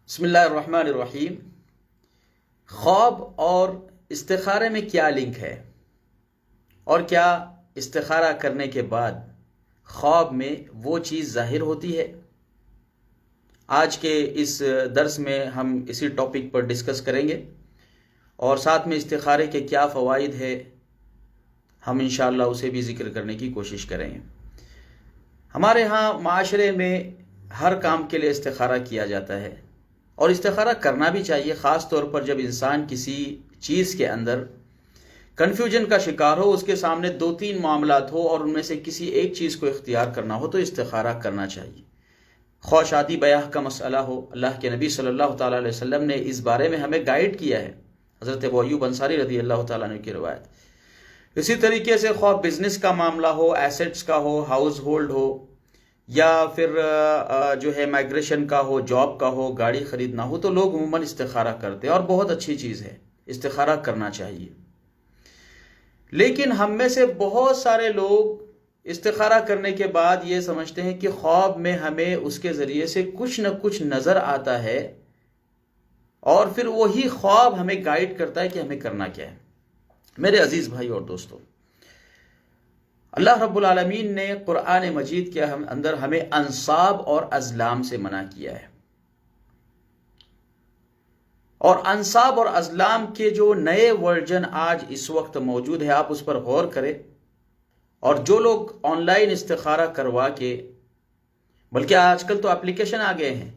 بسم اللہ الرحمن الرحیم۔ خواب اور استخارے میں کیا لنک ہے اور کیا استخارہ کرنے کے بعد خواب میں وہ چیز ظاہر ہوتی ہے؟ آج کے اس درس میں ہم اسی ٹاپک پر ڈسکس کریں گے اور ساتھ میں استخارے کے کیا فوائد ہے ہم انشاءاللہ اسے بھی ذکر کرنے کی کوشش کریں گے۔ ہمارے ہاں معاشرے میں ہر کام کے لیے استخارہ کیا جاتا ہے اور استخارہ کرنا بھی چاہیے، خاص طور پر جب انسان کسی چیز کے اندر کنفیوژن کا شکار ہو، اس کے سامنے 2-3 معاملات ہو اور ان میں سے کسی ایک چیز کو اختیار کرنا ہو تو استخارہ کرنا چاہیے۔ خواہ شادی بیاہ کا مسئلہ ہو، اللہ کے نبی صلی اللہ تعالیٰ علیہ وسلم نے اس بارے میں ہمیں گائیڈ کیا ہے، حضرت ابو ایوب انصاری رضی اللہ تعالیٰ عنہ کی روایت۔ اسی طریقے سے خواہ بزنس کا معاملہ ہو، ایسٹس کا ہو، ہاؤس ہولڈ ہو، یا پھر جو ہے مائگریشن کا ہو، جاب کا ہو، گاڑی خریدنا ہو، تو لوگ عموماً استخارہ کرتے ہیں اور بہت اچھی چیز ہے، استخارہ کرنا چاہیے۔ لیکن ہم میں سے بہت سارے لوگ استخارہ کرنے کے بعد یہ سمجھتے ہیں کہ خواب میں ہمیں اس کے ذریعے سے کچھ نہ کچھ نظر آتا ہے اور پھر وہی خواب ہمیں گائیڈ کرتا ہے کہ ہمیں کرنا کیا ہے۔ میرے عزیز بھائی اور دوستو، اللہ رب العالمین نے قرآن مجید کے اندر ہمیں انصاب اور ازلام سے منع کیا ہے، اور انصاب اور ازلام کے جو نئے ورژن آج اس وقت موجود ہے، آپ اس پر غور کریں۔ اور جو لوگ آن لائن استخارہ کروا کے، بلکہ آج کل تو اپلیکیشن آ گئے ہیں،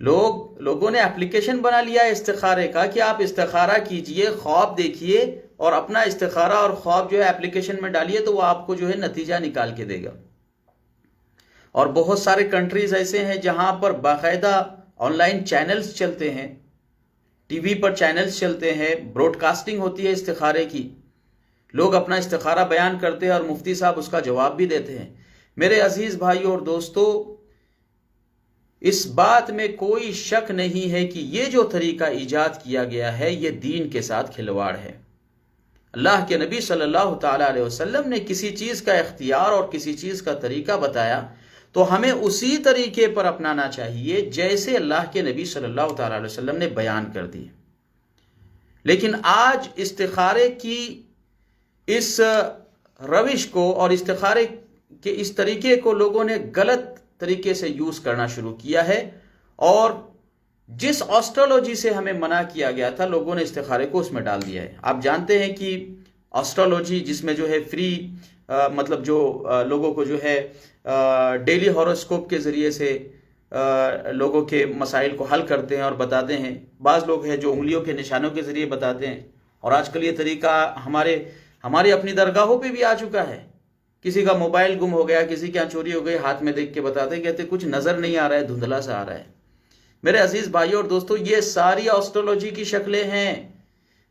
لوگوں نے اپلیکیشن بنا لیا ہے استخارے کا کہ آپ استخارہ کیجئے، خواب دیکھیے اور اپنا استخارہ اور خواب جو ہے اپلیکیشن میں ڈالیے تو وہ آپ کو جو ہے نتیجہ نکال کے دے گا۔ اور بہت سارے کنٹریز ایسے ہیں جہاں پر باقاعدہ آن لائن چینلز چلتے ہیں، ٹی وی پر چینلز چلتے ہیں، براڈ کاسٹنگ ہوتی ہے استخارے کی، لوگ اپنا استخارہ بیان کرتے ہیں اور مفتی صاحب اس کا جواب بھی دیتے ہیں۔ میرے عزیز بھائیو اور دوستو، اس بات میں کوئی شک نہیں ہے کہ یہ جو طریقہ ایجاد کیا گیا ہے یہ دین کے ساتھ کھلواڑ ہے۔ اللہ کے نبی صلی اللہ تعالیٰ علیہ وسلم نے کسی چیز کا اختیار اور کسی چیز کا طریقہ بتایا تو ہمیں اسی طریقے پر اپنانا چاہیے جیسے اللہ کے نبی صلی اللہ تعالیٰ علیہ وسلم نے بیان کر دی۔ لیکن آج استخارے کی اس روش کو اور استخارے کے اس طریقے کو لوگوں نے غلط طریقے سے یوز کرنا شروع کیا ہے، اور جس آسٹرولوجی سے ہمیں منع کیا گیا تھا لوگوں نے استخارے کو اس میں ڈال دیا ہے۔ آپ جانتے ہیں کہ آسٹرولوجی جس میں جو ہے فری مطلب جو لوگوں کو جو ہے ڈیلی ہاروسکوپ کے ذریعے سے لوگوں کے مسائل کو حل کرتے ہیں اور بتاتے ہیں، بعض لوگ ہیں جو انگلیوں کے نشانوں کے ذریعے بتاتے ہیں، اور آج کل یہ طریقہ ہماری اپنی درگاہوں پہ بھی آ چکا ہے۔ کسی کا موبائل گم ہو گیا، کسی کے یہاں چوری ہو گئی، ہاتھ میں دیکھ کے بتاتے کہتے کچھ نظر نہیں آ رہا ہے، دھندلا سا آ رہا ہے۔ میرے عزیز بھائیو اور دوستو، یہ ساری آسٹرولوجی کی شکلیں ہیں۔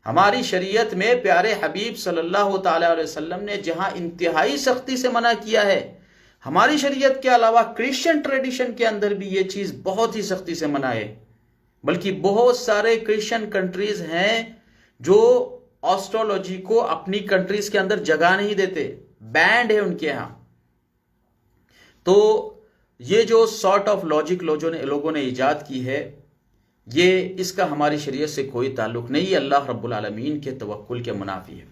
ہماری شریعت میں پیارے حبیب صلی اللہ تعالیٰ علیہ وسلم نے جہاں انتہائی سختی سے منع کیا ہے، ہماری شریعت کے علاوہ کرسچن ٹریڈیشن کے اندر بھی یہ چیز بہت ہی سختی سے منع ہے۔ بلکہ بہت سارے کرسچن کنٹریز ہیں جو آسٹرولوجی کو اپنی کنٹریز کے اندر جگہ نہیں دیتے، بینڈ ہے ان کے ہاں۔ تو یہ جو سارٹ آف لاجک لوگوں نے ایجاد کی ہے، یہ اس کا ہماری شریعت سے کوئی تعلق نہیں، یہ اللہ رب العالمین کے توکل کے منافی ہے۔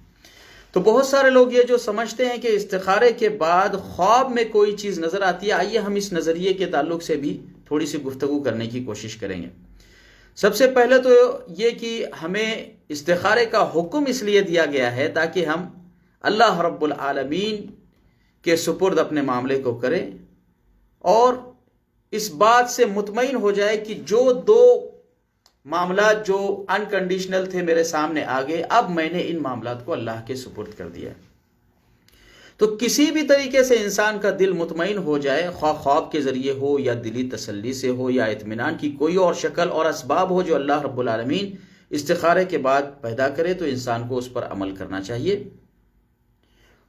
تو بہت سارے لوگ یہ جو سمجھتے ہیں کہ استخارے کے بعد خواب میں کوئی چیز نظر آتی ہے، آئیے ہم اس نظریے کے تعلق سے بھی تھوڑی سی گفتگو کرنے کی کوشش کریں گے۔ سب سے پہلے تو یہ کہ ہمیں استخارے کا حکم اس لیے دیا گیا ہے تاکہ ہم اللہ رب العالمین کے سپرد اپنے معاملے کو کریں اور اس بات سے مطمئن ہو جائے کہ جو 2 معاملات جو انکنڈیشنل تھے میرے سامنے آ گئے، اب میں نے ان معاملات کو اللہ کے سپرد کر دیا۔ تو کسی بھی طریقے سے انسان کا دل مطمئن ہو جائے، خواہ خواب کے ذریعے ہو یا دلی تسلی سے ہو یا اطمینان کی کوئی اور شکل اور اسباب ہو جو اللہ رب العالمین استخارے کے بعد پیدا کرے، تو انسان کو اس پر عمل کرنا چاہیے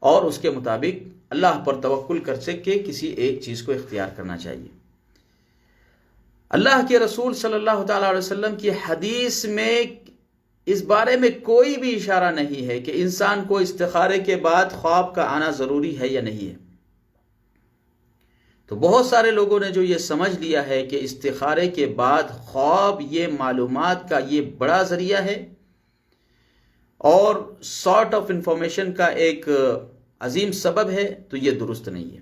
اور اس کے مطابق اللہ پر توکل کر کے کسی ایک چیز کو اختیار کرنا چاہیے۔ اللہ کے رسول صلی اللہ تعالیٰ علیہ وسلم کی حدیث میں اس بارے میں کوئی بھی اشارہ نہیں ہے کہ انسان کو استخارے کے بعد خواب کا آنا ضروری ہے یا نہیں ہے۔ تو بہت سارے لوگوں نے جو یہ سمجھ لیا ہے کہ استخارے کے بعد خواب یہ معلومات کا یہ بڑا ذریعہ ہے اور سارٹ آف انفارمیشن کا ایک عظیم سبب ہے، تو یہ درست نہیں ہے۔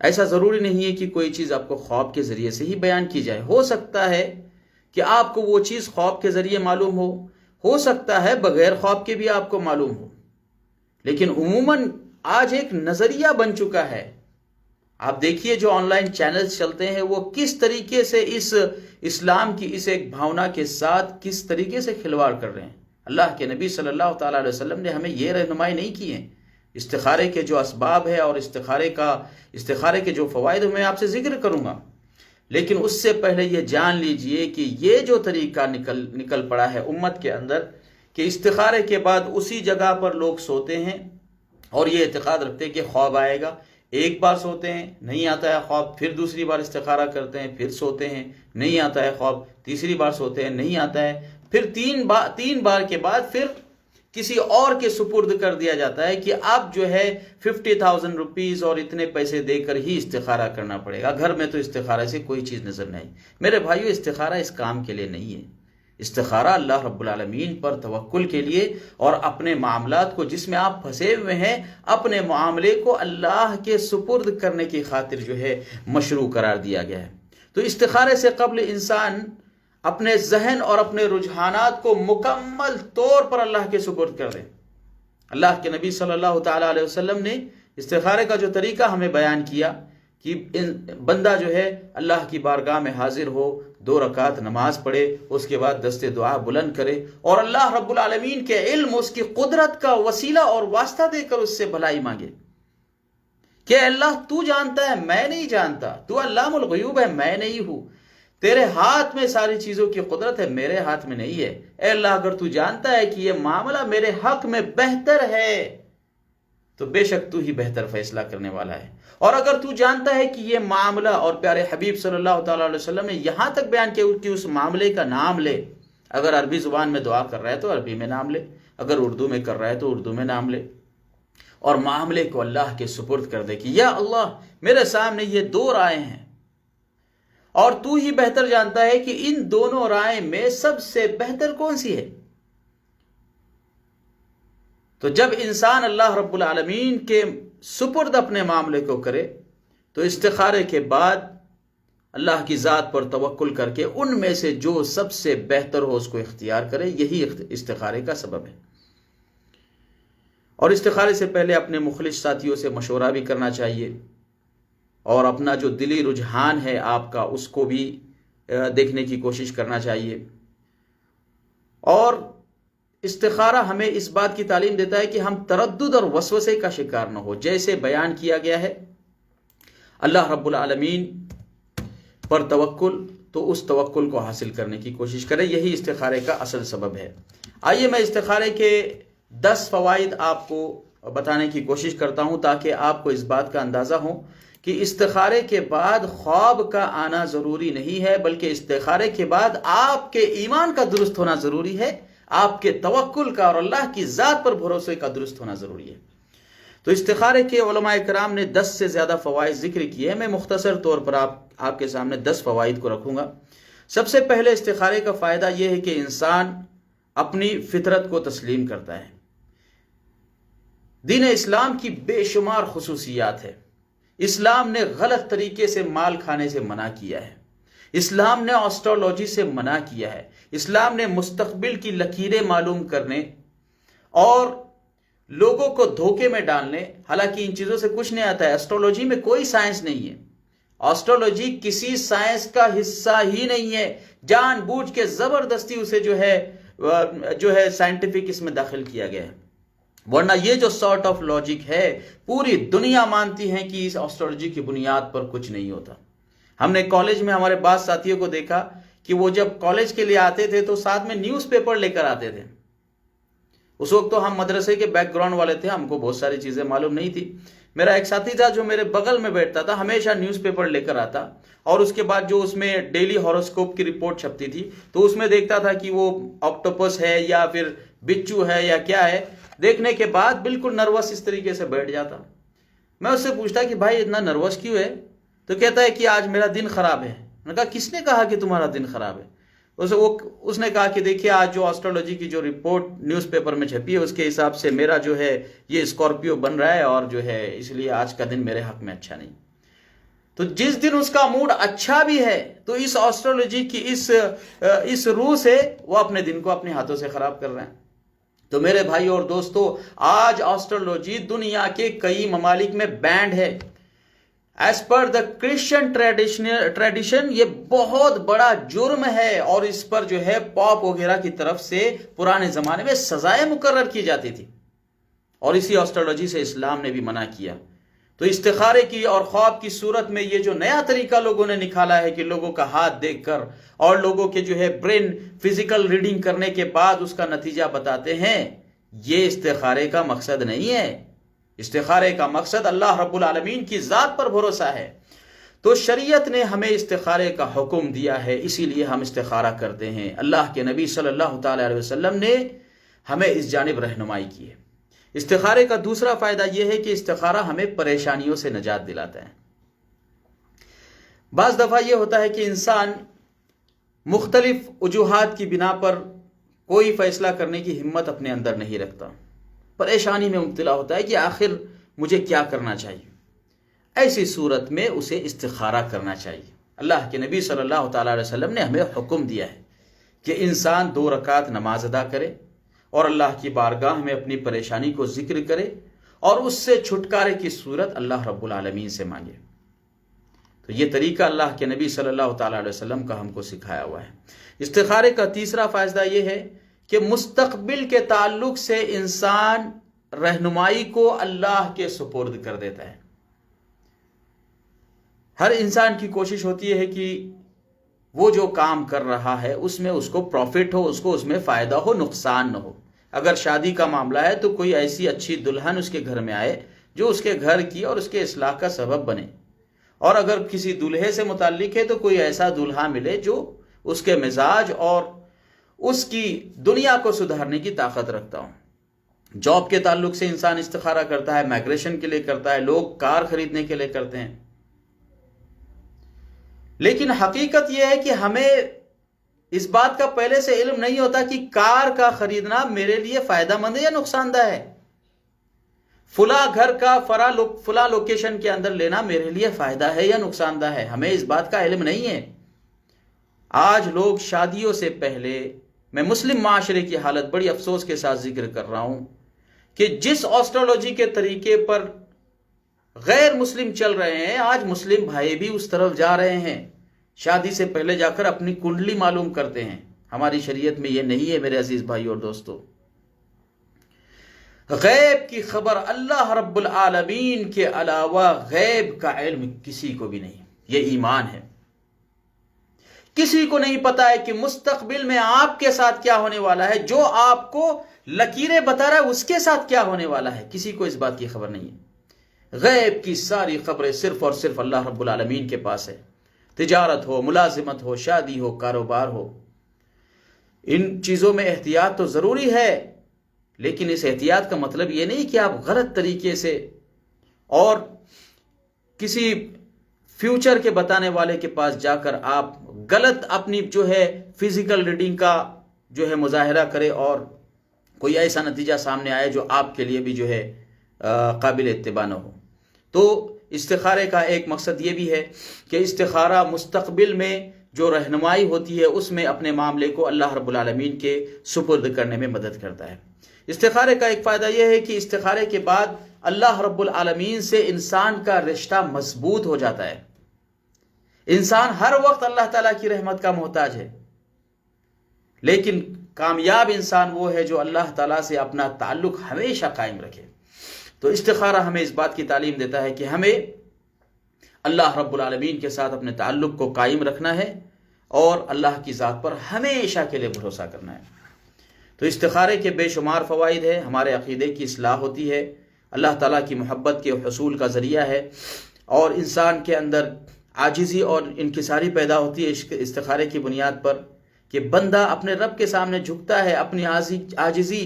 ایسا ضروری نہیں ہے کہ کوئی چیز آپ کو خواب کے ذریعے سے ہی بیان کی جائے۔ ہو سکتا ہے کہ آپ کو وہ چیز خواب کے ذریعے معلوم ہو سکتا ہے بغیر خواب کے بھی آپ کو معلوم ہو، لیکن عموماً آج ایک نظریہ بن چکا ہے۔ آپ دیکھیے جو آن لائن چینلز چلتے ہیں وہ کس طریقے سے اس اسلام کی اس ایک بھاونا کے ساتھ کس طریقے سے کھلواڑ کر رہے ہیں۔ اللہ کے نبی صلی اللہ تعالیٰ علیہ وسلم نے ہمیں یہ رہنمائی نہیں کی ہے۔ استخارے کے جو اسباب ہے اور استخارے کے جو فوائد میں آپ سے ذکر کروں گا، لیکن اس سے پہلے یہ جان لیجئے کہ یہ جو طریقہ نکل پڑا ہے امت کے اندر کہ استخارے کے بعد اسی جگہ پر لوگ سوتے ہیں اور یہ اعتقاد رکھتے ہیں کہ خواب آئے گا، ایک بار سوتے ہیں نہیں آتا ہے خواب، پھر دوسری بار استخارہ کرتے ہیں پھر سوتے ہیں نہیں آتا ہے خواب، تیسری بار سوتے ہیں نہیں آتا ہے، پھر تین بار کے بعد پھر کسی اور کے سپرد کر دیا جاتا ہے کہ اب جو ہے 50,000 روپیز اور اتنے پیسے دے کر ہی استخارہ کرنا پڑے گا، گھر میں تو استخارہ سے کوئی چیز نظر نہیں۔ میرے بھائیو، استخارہ اس کام کے لیے نہیں ہے۔ استخارہ اللہ رب العالمین پر توکل کے لیے اور اپنے معاملات کو جس میں آپ پھنسے ہوئے ہیں اپنے معاملے کو اللہ کے سپرد کرنے کی خاطر جو ہے مشروع قرار دیا گیا ہے۔ تو استخارے سے قبل انسان اپنے ذہن اور اپنے رجحانات کو مکمل طور پر اللہ کے سپرد کر دیں۔ اللہ کے نبی صلی اللہ تعالیٰ علیہ وسلم نے استخارے کا جو طریقہ ہمیں بیان کیا کہ بندہ جو ہے اللہ کی بارگاہ میں حاضر ہو، 2 رکعت نماز پڑھے، اس کے بعد دست دعا بلند کرے اور اللہ رب العالمین کے علم، اس کی قدرت کا وسیلہ اور واسطہ دے کر اس سے بھلائی مانگے کہ اللہ تو جانتا ہے میں نہیں جانتا، تو علام الغیوب ہے میں نہیں ہوں، تیرے ہاتھ میں ساری چیزوں کی قدرت ہے میرے ہاتھ میں نہیں ہے۔ اے اللہ، اگر تو جانتا ہے کہ یہ معاملہ میرے حق میں بہتر ہے تو بے شک تو ہی بہتر فیصلہ کرنے والا ہے، اور اگر تو جانتا ہے کہ یہ معاملہ، اور پیارے حبیب صلی اللہ تعالیٰ علیہ وسلم نے یہاں تک بیان کیا کہ اس معاملے کا نام لے، اگر عربی زبان میں دعا کر رہا ہے تو عربی میں نام لے، اگر اردو میں کر رہا ہے تو اردو میں نام لے، اور معاملے کو اللہ کے سپرد کر دے کہ یا اللہ میرے سامنے یہ 2 رائے ہیں اور تو ہی بہتر جانتا ہے کہ ان دونوں رائے میں سب سے بہتر کون سی ہے۔ تو جب انسان اللہ رب العالمین کے سپرد اپنے معاملے کو کرے تو استخارے کے بعد اللہ کی ذات پر توکل کر کے ان میں سے جو سب سے بہتر ہو اس کو اختیار کرے، یہی استخارے کا سبب ہے۔ اور استخارے سے پہلے اپنے مخلص ساتھیوں سے مشورہ بھی کرنا چاہیے اور اپنا جو دلی رجحان ہے آپ کا اس کو بھی دیکھنے کی کوشش کرنا چاہیے۔ اور استخارہ ہمیں اس بات کی تعلیم دیتا ہے کہ ہم تردد اور وسوسے کا شکار نہ ہو، جیسے بیان کیا گیا ہے اللہ رب العالمین پر توکل، تو اس توکل کو حاصل کرنے کی کوشش کریں، یہی استخارے کا اصل سبب ہے۔ آئیے میں استخارے کے 10 فوائد آپ کو بتانے کی کوشش کرتا ہوں تاکہ آپ کو اس بات کا اندازہ ہو کہ استخارے کے بعد خواب کا آنا ضروری نہیں ہے، بلکہ استخارے کے بعد آپ کے ایمان کا درست ہونا ضروری ہے، آپ کے توکل کا اور اللہ کی ذات پر بھروسے کا درست ہونا ضروری ہے۔ تو استخارے کے علماء کرام نے 10 سے زیادہ فوائد ذکر کیے ہیں، میں مختصر طور پر آپ کے سامنے 10 فوائد کو رکھوں گا۔ سب سے پہلے استخارے کا فائدہ یہ ہے کہ انسان اپنی فطرت کو تسلیم کرتا ہے۔ دین اسلام کی بے شمار خصوصیات ہے۔ اسلام نے غلط طریقے سے مال کھانے سے منع کیا ہے، اسلام نے ایسٹرولوجی سے منع کیا ہے، اسلام نے مستقبل کی لکیریں معلوم کرنے اور لوگوں کو دھوکے میں ڈالنے، حالانکہ ان چیزوں سے کچھ نہیں آتا ہے، ایسٹرولوجی میں کوئی سائنس نہیں ہے، ایسٹرولوجی کسی سائنس کا حصہ ہی نہیں ہے، جان بوجھ کے زبردستی اسے جو ہے سائنٹیفک اس میں داخل کیا گیا ہے، ورنہ یہ جو سارٹ آف لاجک ہے پوری دنیا مانتی ہے کہ اس ایسٹرولوجی کی بنیاد پر کچھ نہیں ہوتا۔ ہم نے کالج میں ہمارے بعض ساتھیوں کو دیکھا کہ وہ جب کالج کے لیے آتے تھے تو ساتھ میں نیوز پیپر لے کر آتے تھے۔ اس وقت تو ہم مدرسے کے بیک گراؤنڈ والے تھے، ہم کو بہت ساری چیزیں معلوم نہیں تھی۔ میرا ایک ساتھی تھا جو میرے بغل میں بیٹھتا تھا، ہمیشہ نیوز پیپر لے کر آتا، اور اس کے بعد جو اس میں ڈیلی ہاروسکوپ کی رپورٹ چھپتی تھی تو اس میں دیکھتا تھا کہ وہ آکٹوپس ہے یا پھر بچو ہے یا کیا ہے، دیکھنے کے بعد بالکل نروس اس طریقے سے بیٹھ جاتا۔ میں اس سے پوچھتا کہ بھائی اتنا نروس کیوں ہے؟ تو کہتا ہے کہ آج میرا دن خراب ہے۔ میں نے کہا کس نے کہا کہ تمہارا دن خراب ہے؟ اس نے کہا کہ دیکھیے آج جو آسٹرولوجی کی جو رپورٹ نیوز پیپر میں چھپی ہے اس کے حساب سے میرا جو ہے یہ اسکارپیو بن رہا ہے، اور جو ہے اس لیے آج کا دن میرے حق میں اچھا نہیں۔ تو جس دن اس کا موڈ اچھا بھی ہے تو اس آسٹرولوجی کی اس روح سے وہ اپنے دن کو اپنے ہاتھوں سے خراب کر رہے ہیں۔ تو میرے بھائی اور دوستو، آج آسٹرولوجی دنیا کے کئی ممالک میں بینڈ ہے۔ As per the Christian tradition یہ بہت بڑا جرم ہے، اور اس پر جو ہے پاپ وغیرہ کی طرف سے پرانے زمانے میں سزائیں مقرر کی جاتی تھی، اور اسی آسٹرولوجی سے اسلام نے بھی منع کیا۔ تو استخارے کی اور خواب کی صورت میں یہ جو نیا طریقہ لوگوں نے نکالا ہے کہ لوگوں کا ہاتھ دیکھ کر اور لوگوں کے جو ہے برین فزیکل ریڈنگ کرنے کے بعد اس کا نتیجہ بتاتے ہیں، یہ استخارے کا مقصد نہیں ہے۔ استخارے کا مقصد اللہ رب العالمین کی ذات پر بھروسہ ہے۔ تو شریعت نے ہمیں استخارے کا حکم دیا ہے، اسی لیے ہم استخارہ کرتے ہیں۔ اللہ کے نبی صلی اللہ تعالی علیہ وسلم نے ہمیں اس جانب رہنمائی کی ہے۔ استخارے کا دوسرا فائدہ یہ ہے کہ استخارہ ہمیں پریشانیوں سے نجات دلاتا ہے۔ بعض دفعہ یہ ہوتا ہے کہ انسان مختلف وجوہات کی بنا پر کوئی فیصلہ کرنے کی ہمت اپنے اندر نہیں رکھتا، پریشانی میں مبتلا ہوتا ہے کہ آخر مجھے کیا کرنا چاہیے۔ ایسی صورت میں اسے استخارہ کرنا چاہیے۔ اللہ کے نبی صلی اللہ تعالی علیہ وسلم نے ہمیں حکم دیا ہے کہ انسان 2 رکعت نماز ادا کرے اور اللہ کی بارگاہ میں اپنی پریشانی کو ذکر کرے اور اس سے چھٹکارے کی صورت اللہ رب العالمین سے مانگے۔ تو یہ طریقہ اللہ کے نبی صلی اللہ تعالی علیہ وسلم کا ہم کو سکھایا ہوا ہے۔ استخارے کا تیسرا فائدہ یہ ہے کہ مستقبل کے تعلق سے انسان رہنمائی کو اللہ کے سپرد کر دیتا ہے۔ ہر انسان کی کوشش ہوتی ہے کہ وہ جو کام کر رہا ہے اس میں اس کو پروفٹ ہو، اس کو اس میں فائدہ ہو، نقصان نہ ہو۔ اگر شادی کا معاملہ ہے تو کوئی ایسی اچھی دلہن اس کے گھر میں آئے جو اس کے گھر کی اور اس کے اصلاح کا سبب بنے، اور اگر کسی دلہے سے متعلق ہے تو کوئی ایسا دلہا ملے جو اس کے مزاج اور اس کی دنیا کو سدھارنے کی طاقت رکھتا ہوں۔ جاب کے تعلق سے انسان استخارہ کرتا ہے، مائگریشن کے لیے کرتا ہے، لوگ کار خریدنے کے لیے کرتے ہیں۔ لیکن حقیقت یہ ہے کہ ہمیں اس بات کا پہلے سے علم نہیں ہوتا کہ کار کا خریدنا میرے لیے فائدہ مند ہے یا نقصان دہ ہے، فلاں گھر کا فلاں لوکیشن کے اندر لینا میرے لیے فائدہ ہے یا نقصان دہ ہے، ہمیں اس بات کا علم نہیں ہے۔ آج لوگ شادیوں سے پہلے، میں مسلم معاشرے کی حالت بڑی افسوس کے ساتھ ذکر کر رہا ہوں کہ جس آسٹرولوجی کے طریقے پر غیر مسلم چل رہے ہیں، آج مسلم بھائی بھی اس طرف جا رہے ہیں، شادی سے پہلے جا کر اپنی کنڈلی معلوم کرتے ہیں۔ ہماری شریعت میں یہ نہیں ہے میرے عزیز بھائی اور دوستو۔ غیب کی خبر اللہ رب العالمین کے علاوہ غیب کا علم کسی کو بھی نہیں، یہ ایمان ہے۔ کسی کو نہیں پتا ہے کہ مستقبل میں آپ کے ساتھ کیا ہونے والا ہے، جو آپ کو لکیریں بتا رہا ہے اس کے ساتھ کیا ہونے والا ہے، کسی کو اس بات کی خبر نہیں ہے۔ غیب کی ساری خبریں صرف اور صرف اللہ رب العالمین کے پاس ہے۔ تجارت ہو، ملازمت ہو، شادی ہو، کاروبار ہو، ان چیزوں میں احتیاط تو ضروری ہے، لیکن اس احتیاط کا مطلب یہ نہیں کہ آپ غلط طریقے سے اور کسی فیوچر کے بتانے والے کے پاس جا کر آپ غلط اپنی جو ہے فزیکل ریڈنگ کا جو ہے مظاہرہ کرے اور کوئی ایسا نتیجہ سامنے آئے جو آپ کے لیے بھی جو ہے قابل اتباع نہ ہو۔ تو استخارے کا ایک مقصد یہ بھی ہے کہ استخارہ مستقبل میں جو رہنمائی ہوتی ہے اس میں اپنے معاملے کو اللہ رب العالمین کے سپرد کرنے میں مدد کرتا ہے۔ استخارے کا ایک فائدہ یہ ہے کہ استخارے کے بعد اللہ رب العالمین سے انسان کا رشتہ مضبوط ہو جاتا ہے۔ انسان ہر وقت اللہ تعالیٰ کی رحمت کا محتاج ہے، لیکن کامیاب انسان وہ ہے جو اللہ تعالیٰ سے اپنا تعلق ہمیشہ قائم رکھے۔ تو استخارہ ہمیں اس بات کی تعلیم دیتا ہے کہ ہمیں اللہ رب العالمین کے ساتھ اپنے تعلق کو قائم رکھنا ہے اور اللہ کی ذات پر ہمیشہ کے لیے بھروسہ کرنا ہے۔ تو استخارے کے بے شمار فوائد ہیں، ہمارے عقیدے کی اصلاح ہوتی ہے، اللہ تعالیٰ کی محبت کے حصول کا ذریعہ ہے، اور انسان کے اندر عاجزی اور انکساری پیدا ہوتی ہے استخارے کی بنیاد پر، کہ بندہ اپنے رب کے سامنے جھکتا ہے، اپنی عاجزی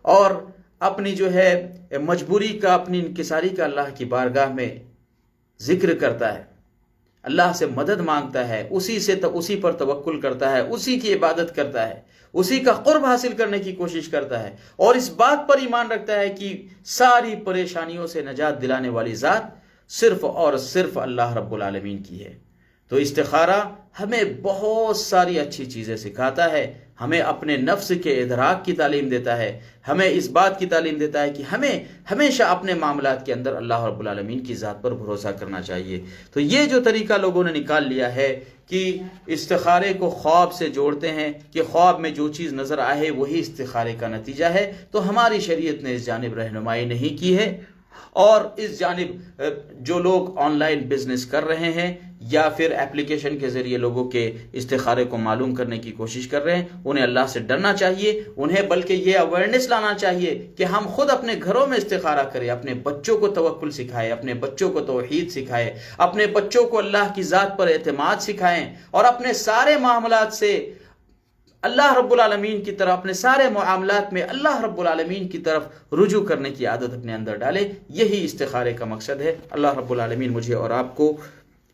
اور اپنی جو ہے مجبوری کا، اپنی انکساری کا اللہ کی بارگاہ میں ذکر کرتا ہے، اللہ سے مدد مانگتا ہے، اسی پر توکل کرتا ہے، اسی کی عبادت کرتا ہے، اسی کا قرب حاصل کرنے کی کوشش کرتا ہے، اور اس بات پر ایمان رکھتا ہے کہ ساری پریشانیوں سے نجات دلانے والی ذات صرف اور صرف اللہ رب العالمین کی ہے، تو استخارہ ہمیں بہت ساری اچھی چیزیں سکھاتا ہے، ہمیں اپنے نفس کے ادراک کی تعلیم دیتا ہے، ہمیں اس بات کی تعلیم دیتا ہے کہ ہمیں ہمیشہ اپنے معاملات کے اندر اللہ رب العالمین کی ذات پر بھروسہ کرنا چاہیے۔ تو یہ جو طریقہ لوگوں نے نکال لیا ہے کہ استخارے کو خواب سے جوڑتے ہیں کہ خواب میں جو چیز نظر آئے وہی استخارے کا نتیجہ ہے، تو ہماری شریعت نے اس جانب رہنمائی نہیں کی ہے، اور اس جانب جو لوگ آن لائن بزنس کر رہے ہیں یا پھر ایپلیکیشن کے ذریعے لوگوں کے استخارے کو معلوم کرنے کی کوشش کر رہے ہیں، انہیں اللہ سے ڈرنا چاہیے، انہیں بلکہ یہ اویئرنیس لانا چاہیے کہ ہم خود اپنے گھروں میں استخارہ کریں، اپنے بچوں کو توکل سکھائیں، اپنے بچوں کو توحید سکھائیں، اپنے بچوں کو اللہ کی ذات پر اعتماد سکھائیں، اور اپنے سارے معاملات سے اللہ رب العالمین کی طرف، اپنے سارے معاملات میں اللہ رب العالمین کی طرف رجوع کرنے کی عادت اپنے اندر ڈالے۔ یہی استخارے کا مقصد ہے۔ اللہ رب العالمین مجھے اور آپ کو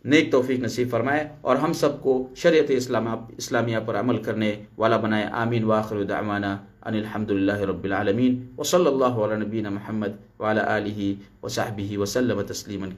نیک توفیق نصیب فرمائے، اور ہم سب کو شریعت اسلامیہ پر عمل کرنے والا بنائے۔ آمین۔ وآخر دعوانا ان الحمدللہ رب العالمین، وصلی اللہ علی نبینا محمد وعلی آلہ وصحبہ وسلم تسلیما۔